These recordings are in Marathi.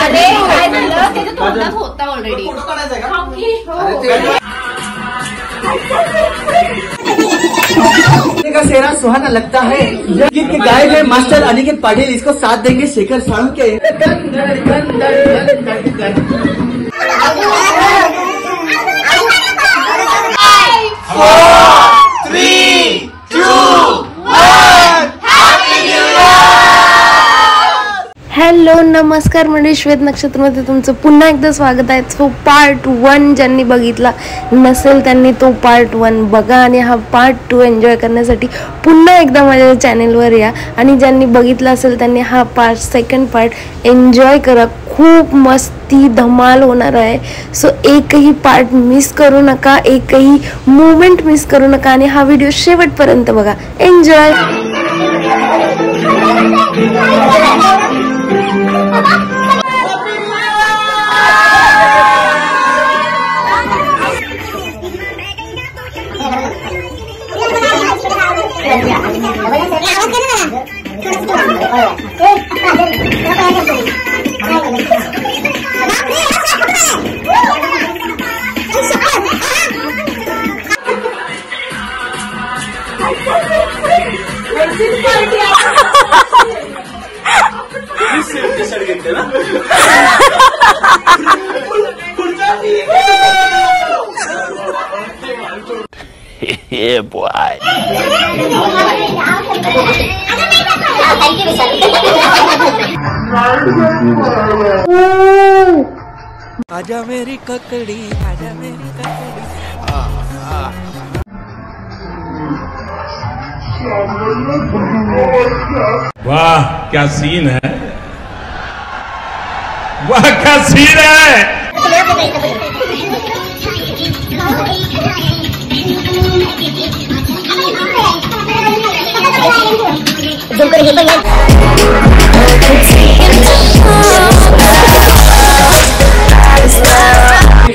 अरे काय झालं त्याच्या तोंडात होता ऑलरेडी. का सेहरा सुहाना लगता है. गीत के गाए गए मास्टर अनिकेत पाटिल, इसको साथ देंगे शेखर साळुंखे. हॅलो नमस्कार मंडळी, श्वेत नक्षत्रमध्ये तुमचं पुन्हा एकदा स्वागत आहे. सो पार्ट 1 ज्यांनी बघितला नसेल त्यांनी तो पार्ट 1 बघा आणि हा पार्ट 2 एन्जॉय करण्यासाठी पुन्हा एकदा माझ्या चॅनेलवर या. आणि ज्यांनी बघितला असेल त्यांनी हा सेकंड पार्ट एन्जॉय करा. खूप मस्ती धमाल होणार आहे. सो एकही पार्ट मिस करू नका, एकही मोमेंट मिस करू नका आणि हा व्हिडिओ शेवटपर्यंत बघा. एन्जॉय. Yeah, boy. आजा मेरी ककड़ी, आजा मेरी ककड़ी. वाह क्या सीन है, वाह क्या सीन है.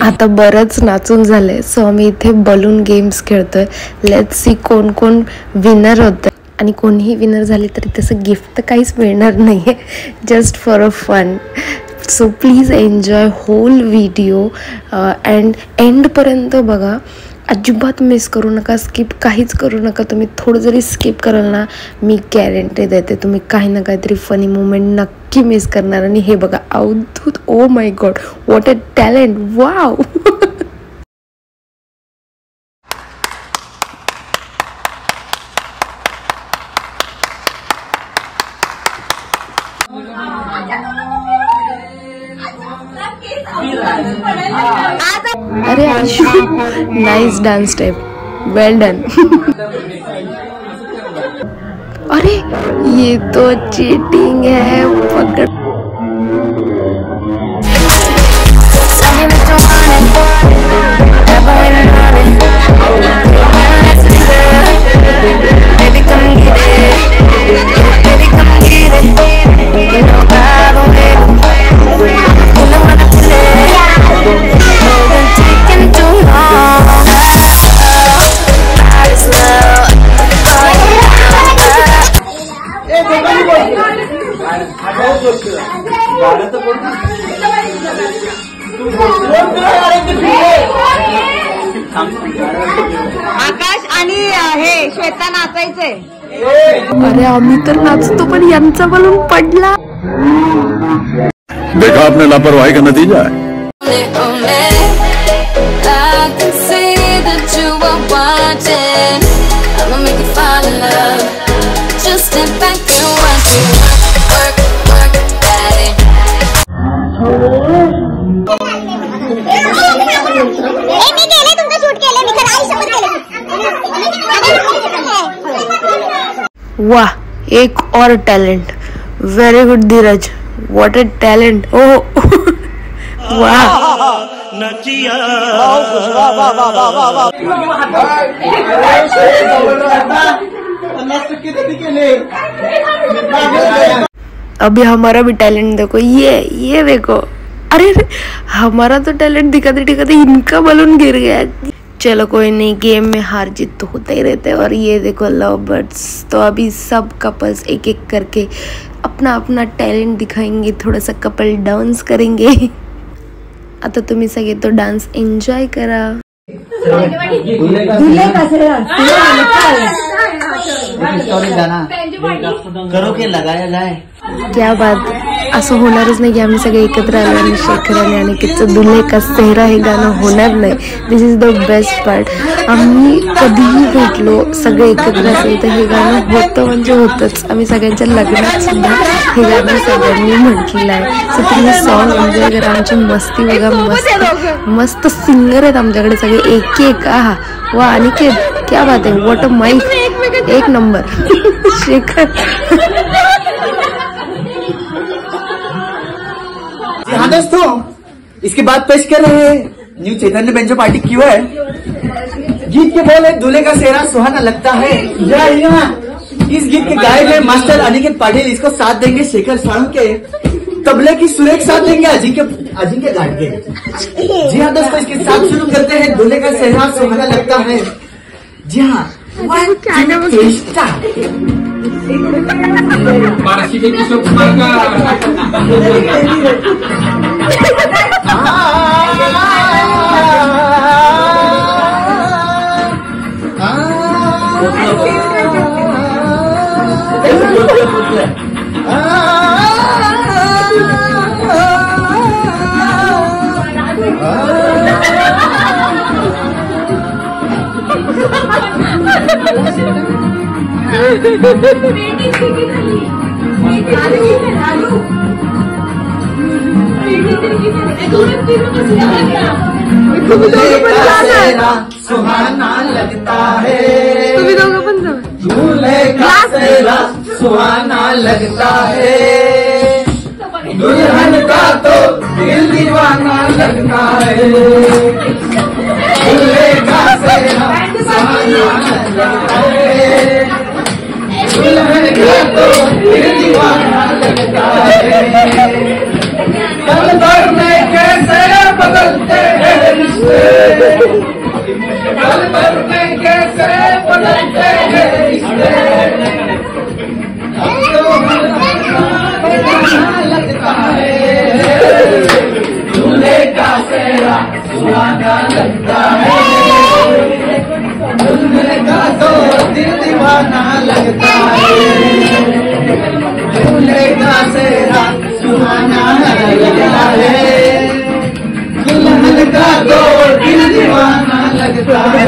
आता बरंच नाचून झालंय. सो आम्ही इथे बलून गेम्स खेळतोय. लेट्स सी कोण कोण विनर होतं. आणि कोणीही विनर झाली तरी तसं गिफ्ट तर काहीच मिळणार नाहीये, just for a fun. So please enjoy whole video and एंडपर्यंत बघा. अजिबात मिस करू नका, स्किप काहीच करू नका. तुम्ही थोडं जरी स्किप कराल ना, मी गॅरंटी देते तुम्ही काही ना काहीतरी फनी मोमेंट नक्की मिस करणार. आणि हे बघा Avdhoot, oh my god, what a talent, wow. अरे Ashu, nice dance step, well done. अरे ये तो चीटिंग है. पकड़. आकाश आणि हे श्वेता नाचायचंय. अरे आम्ही तर नाचतो पण यांचा बलून पडला. देखा आपने लापरवाही का नतीजा है. वाह, एक और talent. Very good Dheeraj, what a talent. Oh वाह. अभी हमारा भी टैलेंट देखो. ये देखो. अरे हमारा तो टैलेंट दिखाते दिखाते इनका बलून गिर गया. चलो कोई नहीं, गेम में हार जीत तो होता ही रहता है. और ये देखो लव बर्ड्स. तो अभी सब कपल्स एक एक करके अपना अपना टॅलेंट दिखाएंगे, थोड़ा सा कपल डान्स करेंगे। आता तुम्ही सगळे तो डान्स एन्जॉय करा। दूल्हे का सेहरा गाना करो के लगाया जाए। क्या बात, असं होणारच नाही की आम्ही सगळे एकत्र आलो आणि शेखर आणि अनिकेतचं दुल्हे का सेहरा हे गाणं होणार नाही। दिस इज द बेस्ट पार्ट। आम्ही कधीही भेटलो सगळे एकत्र असेल तर हे गाणं होतं म्हणजे होतंच। आम्ही सगळ्यांच्या लग्नात सुद्धा हे गाणं सगळ्यांनी म्हटलेलं आहे। सो तुम्ही सॉन्ग एन्जॉय करा। आमची मस्ती बघा, मस्त मस्त सिंगर आहेत आमच्याकडे सगळे एक एक। आहा वा अनिकेत क्या बात आहे, व्हॉट अ माइक, एक नंबर। शेखर हाँ दोस्तों, इसके बाद पेश कर रहे हैं न्यू चैतन्य बेंजो पार्टी क्यों है। गीत के बोल है दूल्हे का सेहरा सुहाना लगता है। इस गीत के गायक है मास्टर अनिकेत पाटिल। इसको साथ देंगे शेखर साळुंके। तबले की सुरेख साथ देंगे अजिंक्य घाटगे। जी हाँ दोस्तों, इसके साथ शुरू करते हैं दूल्हे का सेहरा सुहाना लगता है। जी हाँ, सुहाना लगता है। दूल्हे का सेहरा सुहाना लगता है। दुल्हन का तो दिल दीवाना लगता है। दूल्हे का सेहरा सुहाना लगता है। दुल्हन का तो दिल दीवाना लगता है। पल भर में कैसे बदलते हैं रिश्ते, पल भर में कैसे बदलते हैं रिश्ते। अब तो लगता है दूल्हे का सेहरा सुहाना लगता है। दूल्हे का तो दिल दीवाना लगता है। दूल्हे का सेहरा सुहाना लगता है। दुल्हन का तो दिल दीवाना लगता है।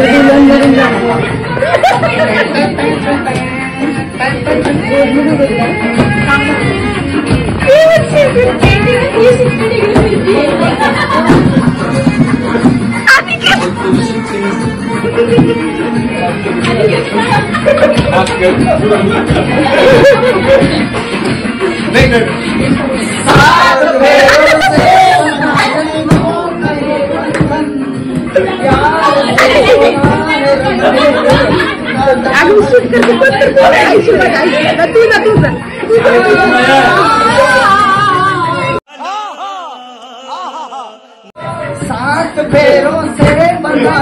सात फेरों से बंधा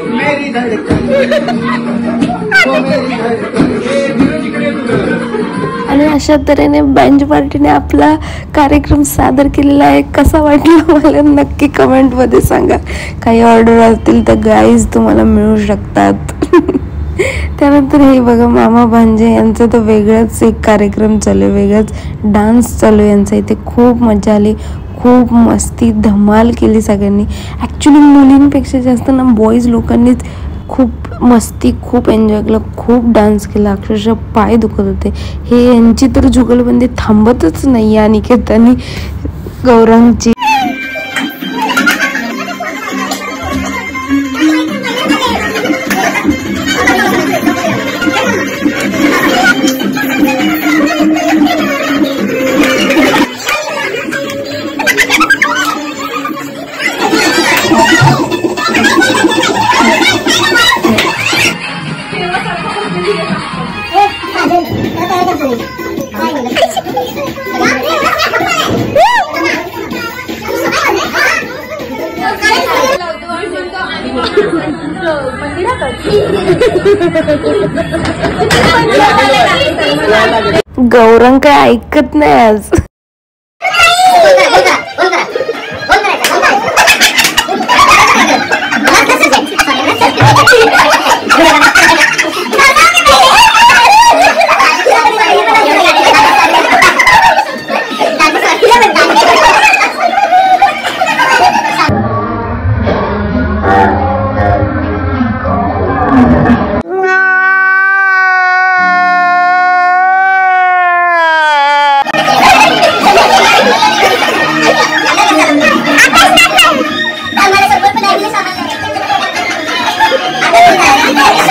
मेरी धड़कन आणि अशा तऱ्हेने बँज पार्टीने आपला कार्यक्रम सादर केलेला आहे। कसा वाटला मला नक्की कमेंट मध्ये सांगा। काही ऑर्डर असतील तर गाईज तुम्हाला मिळू शकतात। त्यानंतर हे बघा मामा भांजे यांचा तर वेगळाच एक कार्यक्रम चालू आहे, वेगळाच डान्स चालू आहे यांचा। इथे खूप मजा आली, खूप मस्ती धमाल केली सगळ्यांनी। ॲक्च्युली मुलींपेक्षा जास्त ना बॉईज लोकांनीच खूप मस्ती, खूप एन्जॉय केलं, खूप डान्स केला, अक्षरशः पाय दुखत होते. हे यांची तर जुगलबंदी थांबतच नाही. अनिकेतानी गौरंगची गौरंग काय ऐकत नाही आज.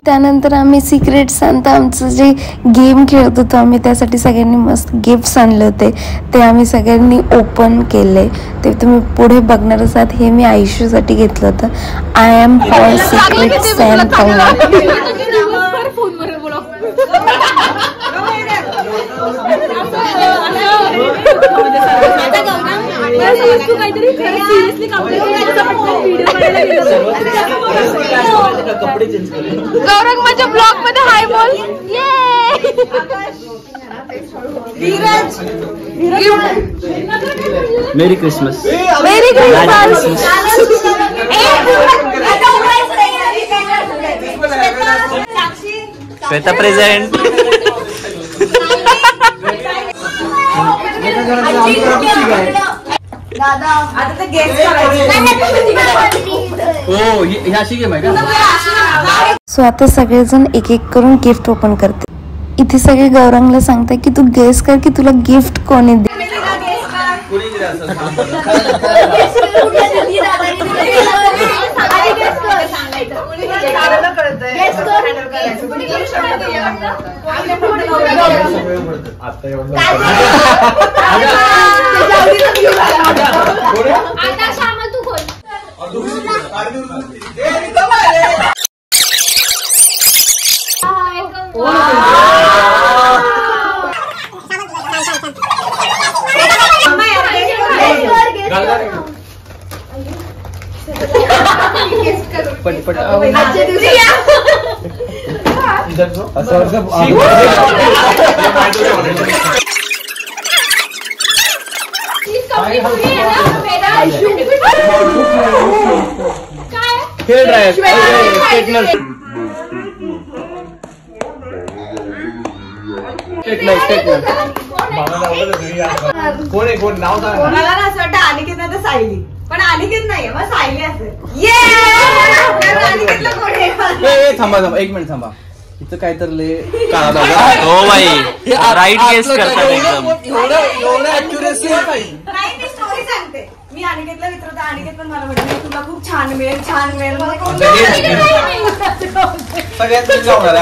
त्यानंतर आम्ही सिक्रेट सांता आमचं जे गेम खेळत होतो आम्ही, त्यासाठी सगळ्यांनी मस्त गिफ्ट्स आणले होते. ते आम्ही सगळ्यांनी ओपन केले. ते तुम्ही पुढे बघणारच आहात. हे मी आयुष्यासाठी घेतलं होतं. I am for secret Santa. Gaurang माझ्या ब्लॉग मध्ये हाय बोल. Merry Christmas. Merry Christmas. Shweta present. दादा आता ते गेस्ट हो ह्या अशी गेम आहे का? सो आता सगळेजण एक एक करून गिफ्ट ओपन करते. इथे सगळे गौरंगला सांगतात की तू गेस कर की तुला गिफ्ट कोणी दे. पटपट खेळ रहा है. कोण नाव सांग. मला ना असं वाटतं अनिकेत नाही तर सायली, पण अनिकेत नाहीये मग सायली असेल. थांबा एक मिनिट थांबा. इथं काय तर ले हो भाई राईट गेस करतात एकदम. एवढं ऍक्युरेसी नाही मी स्टोरी सांगते. मी अनिकेतला विचारते, अनिकेत पण मला म्हटलं तुला खूप छान मिळेल. सगळ्यात आपल्याला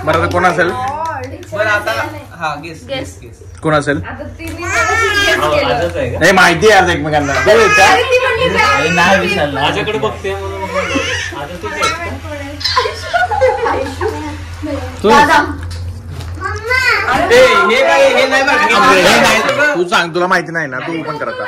बरं कोण असेल? बरं आता हा गेस कोण असेल? हे माहिती आहे आज एकमेकांना. नाही विचारलं माझ्याकडे बघते तू सांग. तुला माहिती नाही ना, तू पण करत.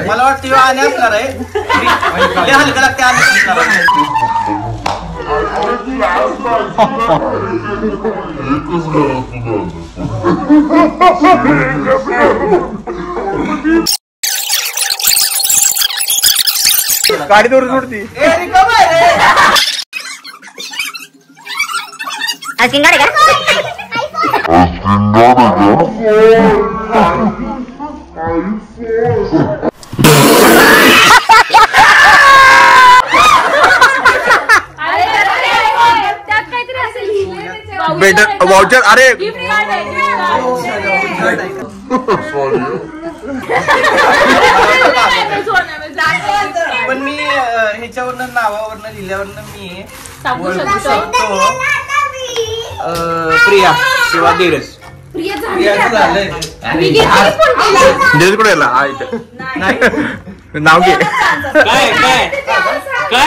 मला वाटतं आणि असणार आहे. हलका लागते गाडी दोर सोडती बेटर वाउचर. अरे पण मी ह्याच्यावरनं नावावरनं लिहिल्यावरनं मी ओळखू शकतो प्रिया किंवा धीरज. धीरज कुठे गेला? नाव घे. काय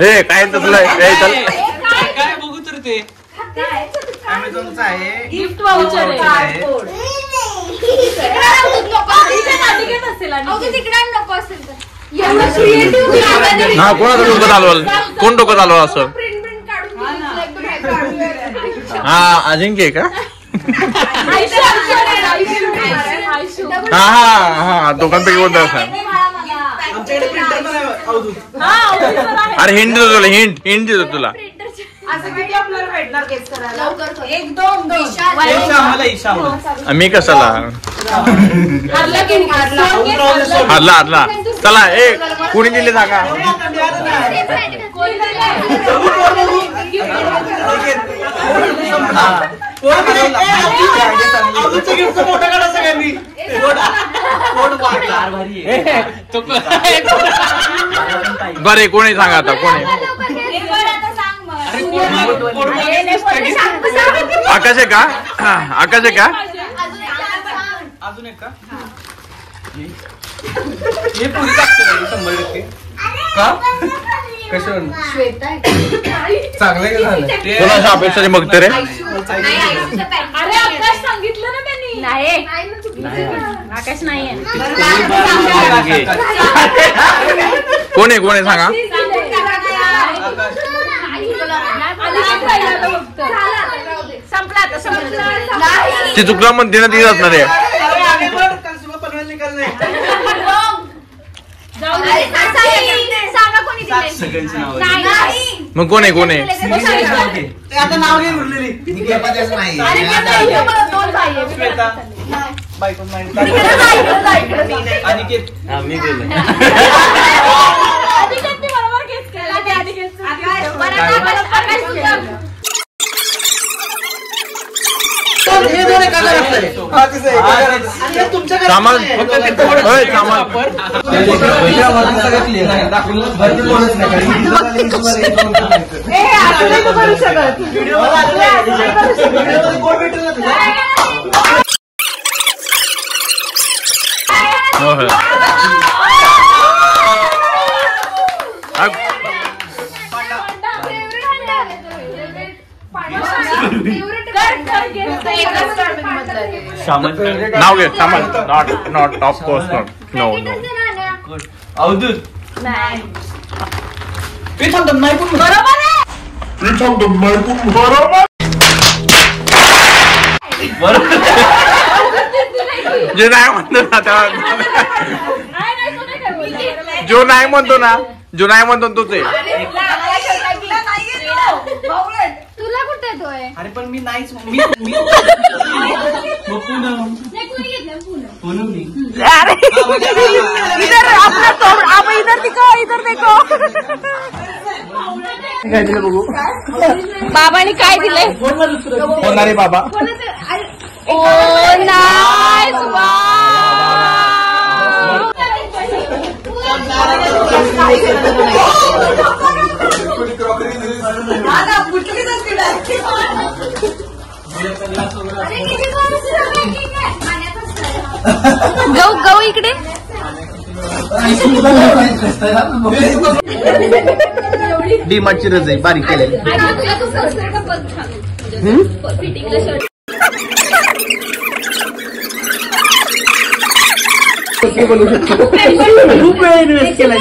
हे काय तसलं चल. काय बघू तर ते अमेझॉनचं आहे. गिफ्ट वाउचर आहे. हा कोणाचं डोकं चालवलं? कोण डोकं चालवलं असं? हा अजिंक्य का? हा हा हा दोघांपैकी कोणतं असं? आमच्याकडे प्रिंटर पण आहे. अरे हिंट देतो तुला. हिंट देतो तुला. असं किती आपल्याला भेटणार केस करायला? 1 2 2 मी कशाला हारला. चला ए कोणी दिले जागा? बरे कोणी सांगा आता कोणी? आकाश आहे का? आकाश आहे का? अजून एक का? हे पुरी टाकते 100%. का? कशावर? चांगलं झालं. कोणाच्या अपेक्षा बघते रे? अरे आकाश सांगितलं ना त्यांनी. नाही आकाश नाहीये. कोण आहे सांगा? ती चुकला म्हणते ना ती असणार आहे. मग कोण आहे आता नाव घे उरलेली. अनिकेत. मी गेलो. सामान नाव घे. सामान not of course not. No Avdhoot. नाही जे नाही म्हणतो ना जो नाही म्हणतो ना तोच आहे. तुला कुठे येतोय? अरे पण मी नाहीच. बाबांनी काय दिलंय? होणारे बाबा. ओ नाईस गहू इकडे. डीमार्टची रजाई बारीक केलेली. खूप वेळ इन्व्हेस्ट केलाय.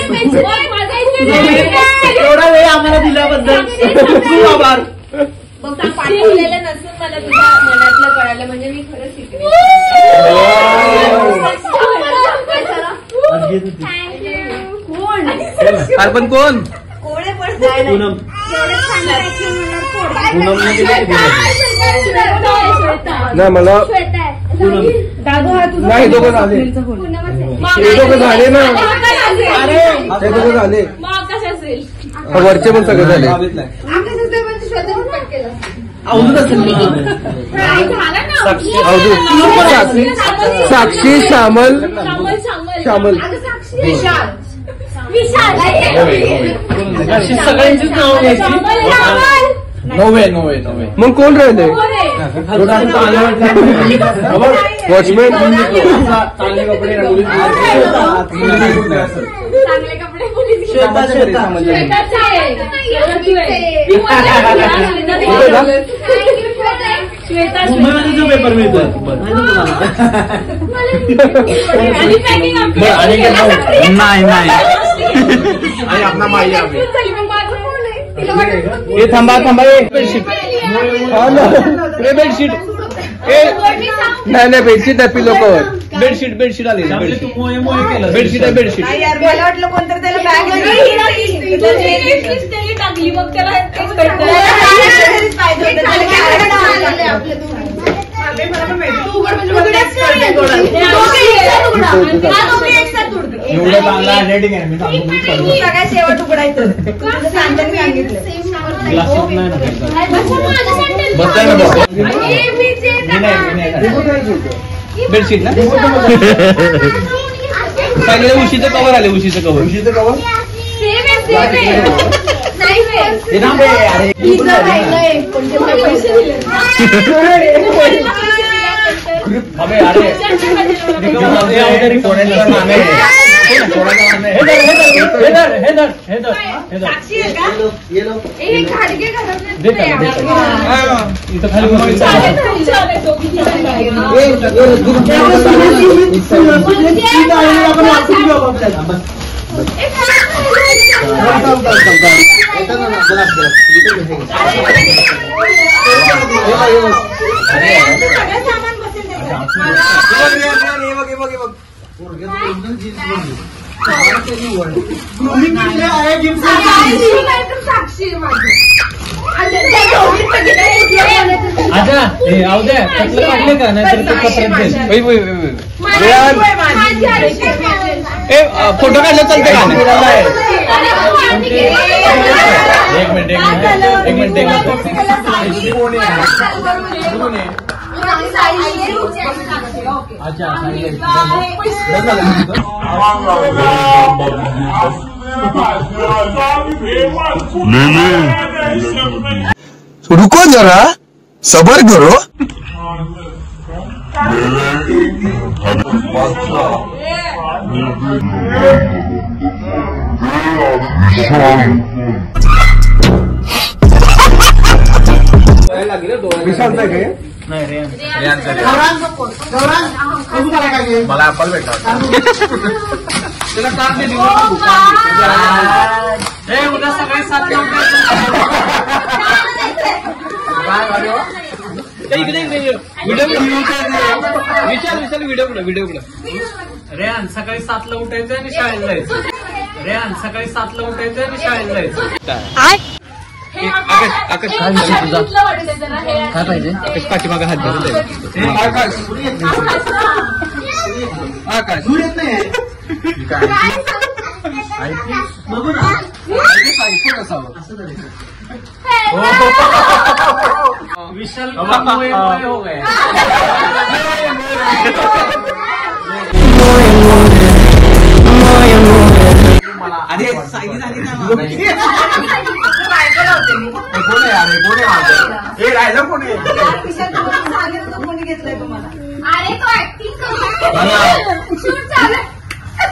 एवढा वेळ आम्हाला दिल्याबद्दल खूप आभार. पाठवलेलं नसून मला तुझ्या मनातलं कळालं म्हणजे मी खरं शिकले. थँक्यू. पण कोण कोळे पडतात पूनम नाही मला नाही दोघं झाले झाले ना ते दोघं झाले वरचे पण सगळे झाले साक्षी श्यामल सगळ्यांचीच नाव घ्यायची नव्हे मग कोण राहिले वॉचमॅन चांगले कपडे पेपर मिळतो नाही आपला माई हे थांबा बेडशीट बेडशीट नाही बेडशीट आहे पिलो कवर बेडशीट आली बेडशीट आहे बेडशीट यार मला वाटलं कोणतरी त्याला बॅग टाकली मग त्याला एवढं चांगला रेटिंग आहे मी सगळ्यात शेवट उघडायचं सांगितलं बेडशीट ना चांगले उशीचं कवर आले उशीचं कवर फोटो काढले चालते का एक मिनिट रुको जरा सबर करो विशालचा काय मला ऍपल भेटला उद्या सकाळी 7 व्हिडिओ रेहान सकाळी 7ला उठायचं आणि शाळेत जायचं आकाश काय विषय तुझा काय पाहिजे आकाश पाठीमागे हात धरून आकाश विशाल हो गया अरे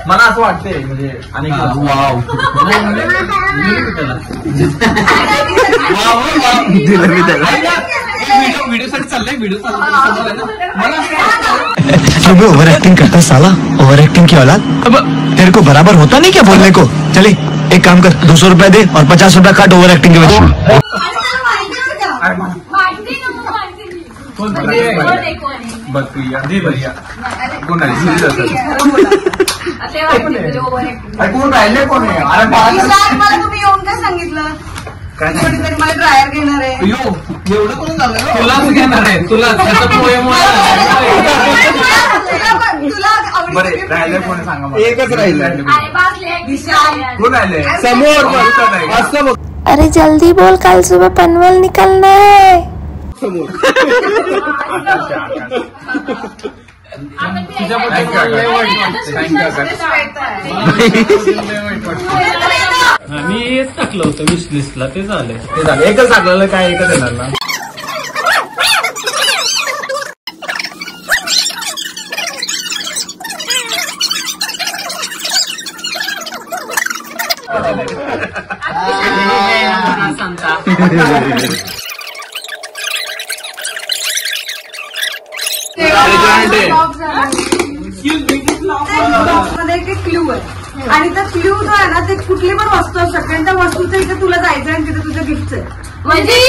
मला असं वाटतंय म्हणजे अनेक व्हिडिओ साठी चाललंय व्हिडिओ अबे ओवर एक्टिंग करता है साला, ओवर एक्टिंग की औलाद। अब तेरे को बराबर होता नहीं क्या बोलने को। चले एक काम कर 200 रुपया दे और 50 रुपया काट ओवर एक्टिंग के वजह बघ भैया कोण राहिले कोण आहे? अरे मला तुम्ही येऊन काय सांगितलं? तरी मला ड्रायर घेणार आहे. एवढं कोण झालं? तुलाच घेणार आहे तुला त्याचा पोहे बरे राहिले कोणी सांगा मला. एकच राहिलं. कोण राहिले? समोर असं बघ. अरे जल्दी बोल, कल सुबह पनवेल निकलना है. मी टाकलं होतं विश लिस्टला ते झालं एकच टाकलेलं काय एकच येणार ना. मध्ये एक क्ल्यू आहे आणि त्या क्ल्यू जो आहे ना ते कुठली पण वस्तू असू शकते आणि त्या वस्तूचं इथे तुला जायचं आणि तिथे तुझं गिफ्ट आहे. म्हणजे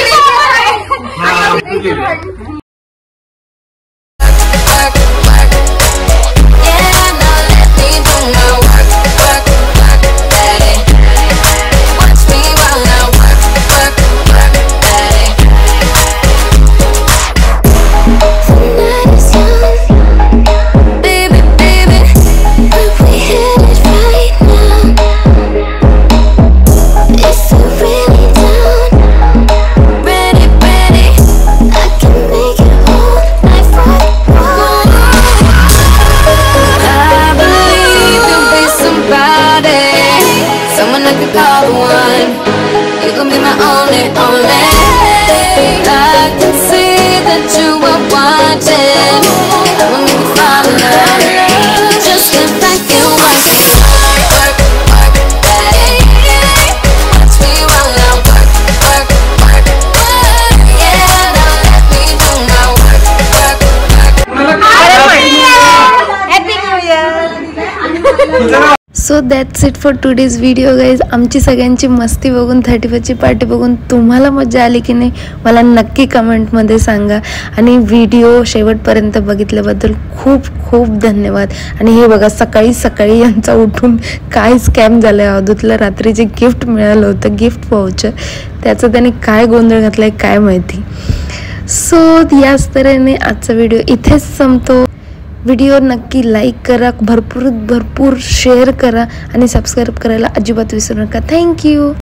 so that's it for today's video guys. आमची सगळ्यांची मस्ती बघून 31ची पार्टी बघून तुम्हाला मजा आली की नाही मला नक्की कमेंटमध्ये सांगा. आणि व्हिडिओ शेवटपर्यंत बघितल्याबद्दल खूप खूप धन्यवाद. आणि हे बघा सकाळी सकाळी यांचा उठून काय स्कॅम झालं आहे. अवधूतला रात्री जे गिफ्ट मिळालं होतं गिफ्ट वाउचर त्याचं त्याने काय गोंधळ घातला आहे काय माहिती. सो याच तऱ्हेने आजचा व्हिडिओ इथेच संपतो. व्हिडिओ नक्की लाईक करा, भरपूर शेअर करा आणि सबस्क्राईब करायला अजिबात विसरू नका. थँक्यू.